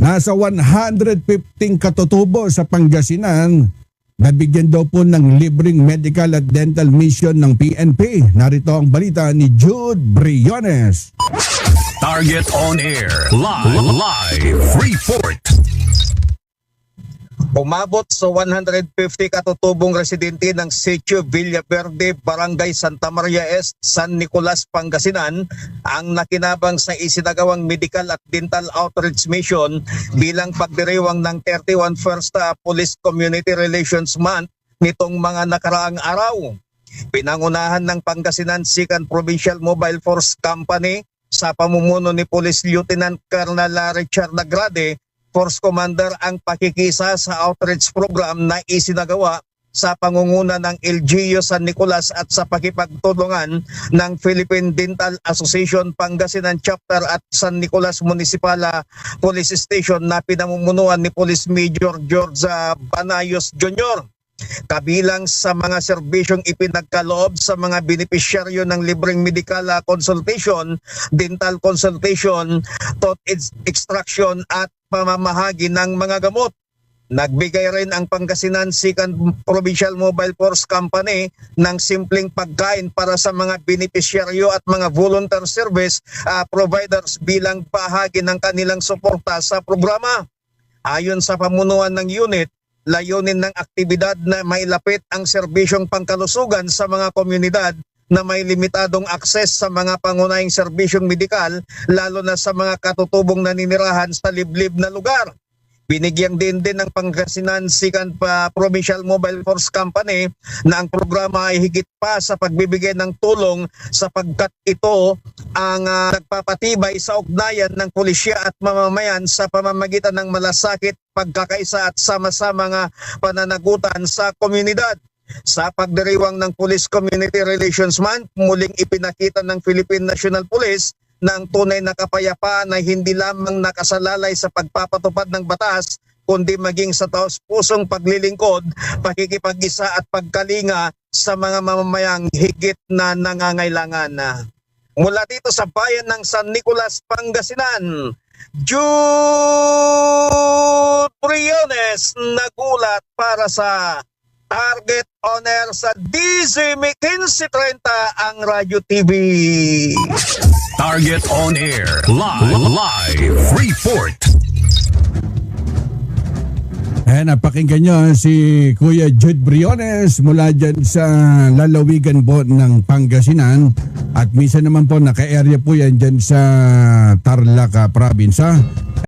Nasa 115 katutubo sa Pangasinan, nabigyan daw po ng libreng medical at dental mission ng PNP. Narito ang balita ni Jude Briones. Target on air, live report. Umabot sa 150 katutubong residente ng Sitio Villaverde, Barangay Santa Maria Est, San Nicolas, Pangasinan ang nakinabang sa isinagawang medical at dental outreach mission bilang pagdiriwang ng 31 First Police Community Relations Month nitong mga nakaraang araw. Pinangunahan ng Pangasinan 2nd Provincial Mobile Force Company sa pamumuno ni Police Lieutenant Colonel Richard Nagrade, Force Commander, ang pakikisa sa outreach program na isinagawa sa pangunguna ng LGU San Nicolas at sa pakipagtulungan ng Philippine Dental Association Pangasinan Chapter at San Nicolas Municipal Police Station na pinamumunuan ni Police Major George Banayos Jr. Kabilang sa mga serbisyong ipinagkaloob sa mga benepisyaryo ng libreng medical consultation, dental consultation, tooth extraction at pamamahagi ng mga gamot. Nagbigay rin ang Pangasinan 2nd Provincial Mobile Force Company ng simpleng pagkain para sa mga benepisyaryo at mga volunteer service providers bilang bahagi ng kanilang suporta sa programa. Ayon sa pamunuan ng unit, layunin ng aktibidad na mailapit ang serbisyong pangkalusugan sa mga komunidad na may limitadong akses sa mga pangunahing serbisyong medikal, lalo na sa mga katutubong naninirahan sa liblib na lugar. Binigyang din ng Pangasinan 2nd Provincial Mobile Force Company na ang programa ay higit pa sa pagbibigay ng tulong sapagkat ito ang nagpapatibay sa ugnayan ng pulisya at mamamayan sa pamamagitan ng malasakit, pagkakaisa at sama-sama nga pananagutan sa komunidad. Sa pagdiriwang ng Police Community Relations Month, muling ipinakita ng Philippine National Police na ang tunay na kapayapaan ay hindi lamang nakasalalay sa pagpapatupad ng batas, kundi maging sa taos-pusong paglilingkod, pakikipag-isa at pagkalinga sa mga mamamayang higit na nangangailangan. Mula dito sa bayan ng San Nicolas, Pangasinan, Jude Briones nagulat para sa Target on Air sa DZME 1530 ang Radyo TV. Target on air, live report. Napakinggan nyo si Kuya Jude Briones mula dyan sa lalawigan po ng Pangasinan at minsan naman po naka-area po yan dyan sa Tarlac Province.